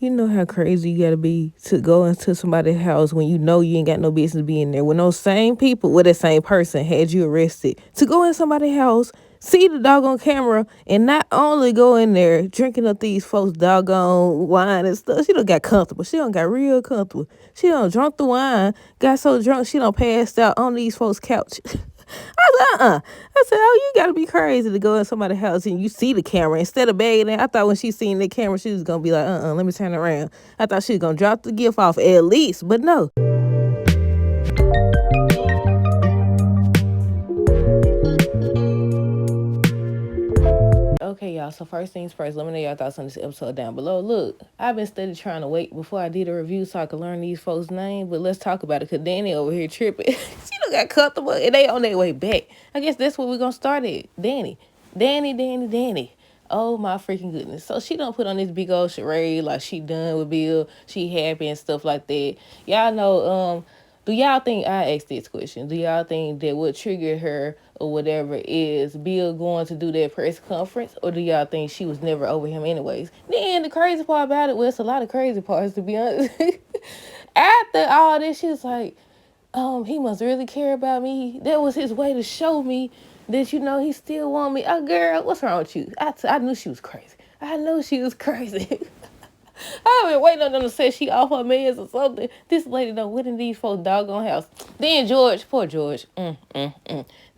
You know how crazy you gotta be to go into somebody's house when you know you ain't got no business being there. When those same people, with that same person had you arrested. To go in somebody's house, see the doggone camera, and not only go in there drinking up these folks' doggone wine and stuff. She done got comfortable. She done got real comfortable. She done drunk the wine, got so drunk she done passed out on these folks' couch. I said, I said, oh, you gotta be crazy to go in somebody's house and you see the camera instead of begging it. I thought when she seen the camera, she was gonna be like, let me turn around. I thought she was gonna drop the gift off at least, but no. Okay, y'all. So first things first, let me know your thoughts on this episode down below. Look, I've been steady trying to wait before I did a review so I could learn these folks' names, but let's talk about it because Danny over here tripping. She done got comfortable and they on their way back. I guess that's where we're gonna start at. Danny. Oh my freaking goodness. So she done put on this big old charade like she done with Bill. She happy and stuff like that. Y'all know, do y'all think, I asked this question, do y'all think that what triggered her or whatever is Bill going to do that press conference, or do y'all think she was never over him anyways? Then the crazy part about it, well, it's a lot of crazy parts to be honest. After all this, she was like, he must really care about me. That was his way to show me that, he still want me. Oh, girl, what's wrong with you? I knew she was crazy. I knew she was crazy. I've been waiting on them to say she off her meds or something. This lady done went in these folks' doggone house. Then George, poor George,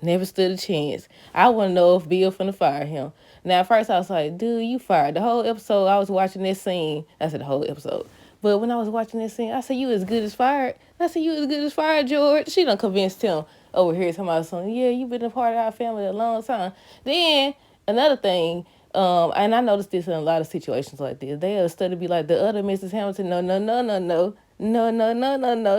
never stood a chance. I want to know if Bill finna fire him. Now, at first I was like, dude, you fired. The whole episode, I was watching this scene. I said the whole episode. But when I was watching this scene, I said, you as good as fired. I said, you as good as fired, George. She done convinced him over here talking about something. Yeah, you been a part of our family a long time. Then, another thing, and I noticed this in a lot of situations like this. They'll study be like, the other Mrs. Hamilton, no.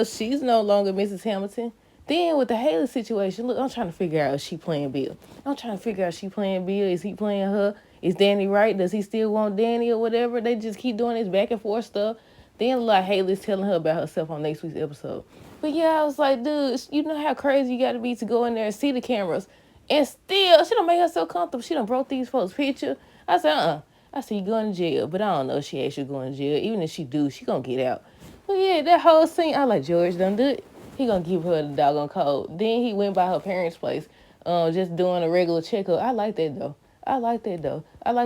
She's no longer Mrs. Hamilton. Then with the Haley situation, look, I'm trying to figure out if she playing Bill. I'm trying to figure out if she playing Bill. Is he playing her? Is Danny right? Does he still want Danny or whatever? They just keep doing this back and forth stuff. Then like Haley's telling her about herself on next week's episode. But yeah, I was like, dude, you know how crazy you got to be to go in there and see the cameras. And still, she done make herself comfortable. She done broke these folks' picture. I said, I said, you going to jail. But I don't know if she actually going to jail. Even if she do, she going to get out. But yeah, that whole scene, I like, George done do it. He going to give her the doggone code. Then he went by her parents' place, just doing a regular checkup. I like that, though. I like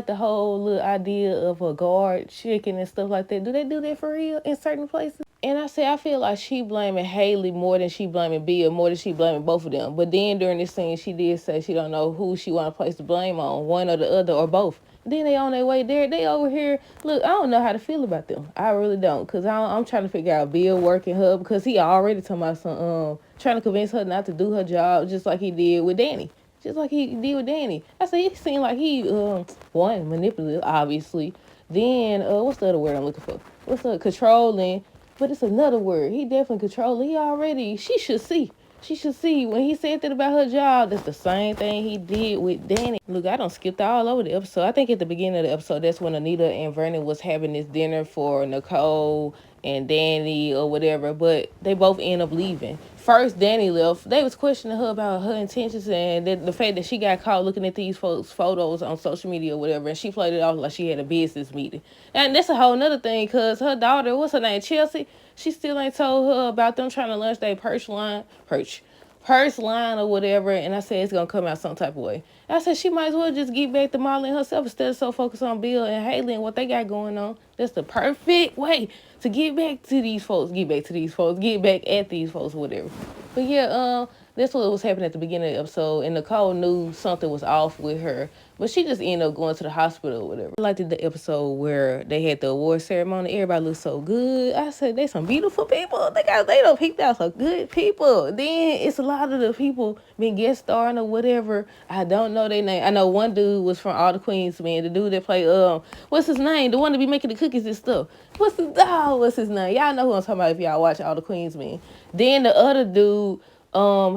the whole little idea of a guard checking and stuff like that. Do they do that for real in certain places? And I say, I feel like she blaming Haley more than she blaming Bill, more than she blaming both of them. But then during this scene, she did say she don't know who she want to place the blame on, one or the other or both. Then they on their way there. They over here. Look, I don't know how to feel about them. I really don't. Because I'm trying to figure out Bill working her because he already talking about some, trying to convince her not to do her job just like he did with Danny. Just like he did with Danny. I say, it seemed like he, one, manipulative, obviously. Then, what's the other word I'm looking for? What's the controlling? But it's another word. He definitely controlling. She should see. She should see when he said that about her job. That's the same thing he did with Danny. Look, I done skipped all over the episode. I think at the beginning of the episode, that's when Anita and Vernon was having this dinner for Nicole and Danny or whatever. But they both end up leaving. First, Danny left. They was questioning her about her intentions and the fact that she got caught looking at these folks' photos on social media or whatever. And she played it off like she had a business meeting. And that's a whole nother thing because her daughter, what's her name, Chelsea? She still ain't told her about them trying to launch their purse line or whatever. And I said it's going to come out some type of way. I said she might as well just get back to modeling herself instead of so focused on Bill and Haley and what they got going on. That's the perfect way to get back to these folks, get back at these folks, whatever. But yeah, that's what was happening at the beginning of the episode. And Nicole knew something was off with her. But she just ended up going to the hospital or whatever. I liked the episode where they had the award ceremony. Everybody looked so good. I said, they some beautiful people. They done picked out some good people. Then it's a lot of the people been guest starring or whatever. I don't know their name. I know one dude was from All the Queens Men. The dude that played, what's his name? The one that be making the cookies and stuff. What's his name? Y'all know who I'm talking about if y'all watch All the Queens Men. Then the other dude,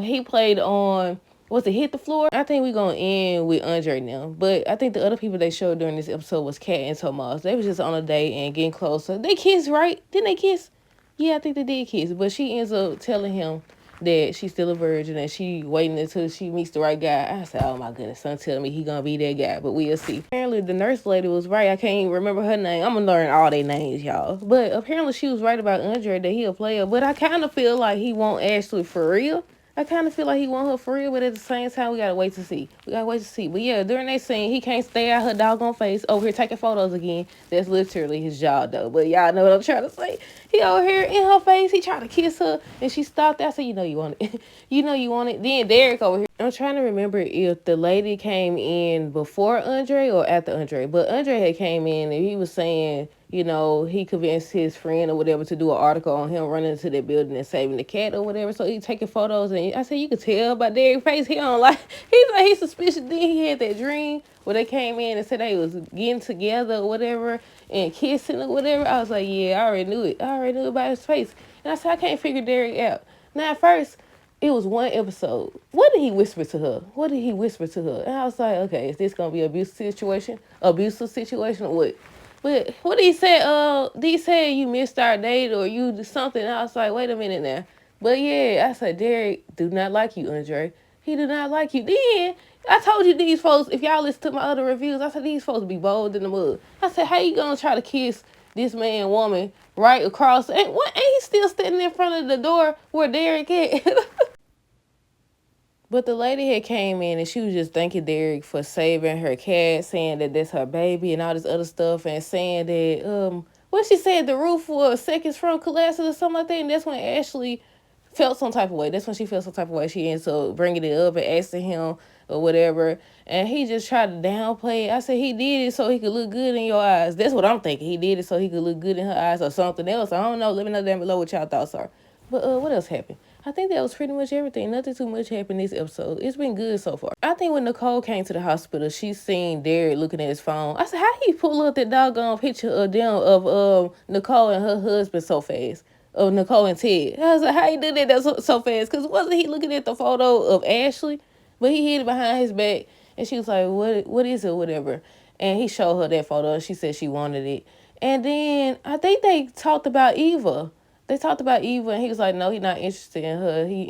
he played on... Was it Hit the Floor? I think we're going to end with Andre now. But I think the other people they showed during this episode was Kat and Tomas. They was just on a date and getting closer. They kissed, right? Didn't they kiss? Yeah, I think they did kiss. But she ends up telling him that she's still a virgin and she waiting until she meets the right guy. I said, oh my goodness, son tell me he gonna be that guy, but we'll see. Apparently the nurse lady was right. I can't even remember her name. I'm gonna learn all their names, y'all. But apparently she was right about Andre, that he a player. But I kind of feel like he want Ashley for real. I kind of feel like he want her for real, but at the same time, we gotta wait to see. But yeah, during that scene, he can't stay out her doggone face over here taking photos again. That's literally his job, though. But y'all know what I'm trying to say. He over here in her face. He tried to kiss her, and she stopped. I said, you know you want it. You know you want it. Then Derek over here. I'm trying to remember if the lady came in before Andre or after Andre. But Andre had came in, and he was saying, you know, he convinced his friend or whatever to do an article on him running into that building and saving the cat or whatever. So he taking photos, and I said, you could tell by Derek's face, he don't like, he's suspicious. Then he had that dream where they came in and said they was getting together or whatever and kissing or whatever. I was like, yeah, I already knew it. I already knew about his face. And I said, I can't figure Derek out. Now, at first, it was one episode. What did he whisper to her? What did he whisper to her? And I was like, okay, is this going to be abusive situation or what? But what he said, he said you missed our date or you did something. I was like, wait a minute now. But yeah, I said, Derek do not like you, Andre. He do not like you. Then I told you these folks, if y'all listen to my other reviews, I said these folks be bold in the mud. I said, how you gonna try to kiss this man, woman, right across? And what? Ain't he still standing in front of the door where Derek at? But the lady had came in and she was just thanking Derek for saving her cat, saying that that's her baby and all this other stuff, and saying that what she said, the roof was seconds from collapsing or something like that. And that's when Ashley felt some type of way. That's when she felt some type of way. She ended up bringing it up and asking him or whatever, and he just tried to downplay it. I said he did it so he could look good in your eyes. That's what I'm thinking. He did it so he could look good in her eyes or something else. I don't know. Let me know down below what y'all thoughts are. But what else happened? I think that was pretty much everything. Nothing too much happened this episode. It's been good so far. I think when Nicole came to the hospital, she seen Derek looking at his phone. I said, how he pull up that doggone picture of them of Nicole and her husband so fast? Of Nicole and Ted. I was like, how he did that so fast? Because wasn't he looking at the photo of Ashley? But he hid it behind his back. And she was like, what is it, whatever. And he showed her that photo and she said she wanted it. And then I think they talked about Eva. They talked about Eva, and he was like, no, he's not interested in her. He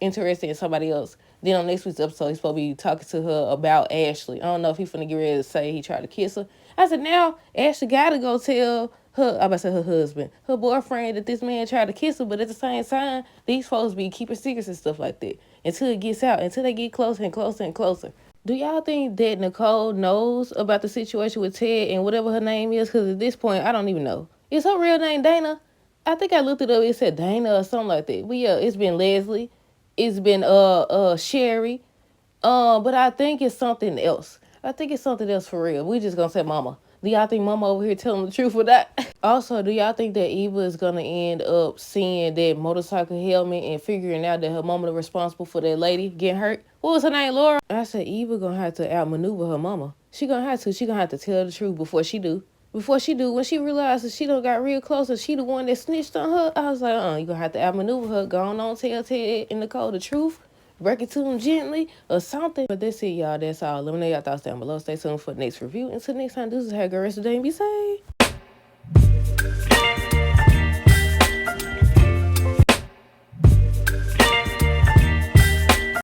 interested in somebody else. Then on next week's episode, he's supposed to be talking to her about Ashley. I don't know if he's finna get ready to say he tried to kiss her. I said, now Ashley got to go tell her, I'm about to say her husband, her boyfriend, that this man tried to kiss her. But at the same time, these folks be keeping secrets and stuff like that until it gets out, until they get closer and closer and closer. Do y'all think that Nicole knows about the situation with Ted and whatever her name is? Because at this point, I don't even know. Is her real name Dana? I think I looked it up. It said Dana or something like that. But yeah, it's been Leslie. It's been Sherry. But I think it's something else. I think it's something else for real. We just gonna say Mama. Do y'all think Mama over here telling the truth or not? Also, do y'all think that Eva is gonna end up seeing that motorcycle helmet and figuring out that her mama is responsible for that lady getting hurt? What was her name, Laura? I said Eva gonna have to outmaneuver her mama. She gonna have to. She gonna have to tell the truth before she do. When she realizes she done got real close and she the one that snitched on her, I was like, you gonna have to outmaneuver her. Go on, tell Ted and Nicole the truth. Break it to them gently or something. But that's it, y'all. That's all. Let me know y'all thoughts down below. Stay tuned for the next review. Until next time, this is how good rest of the day and be safe.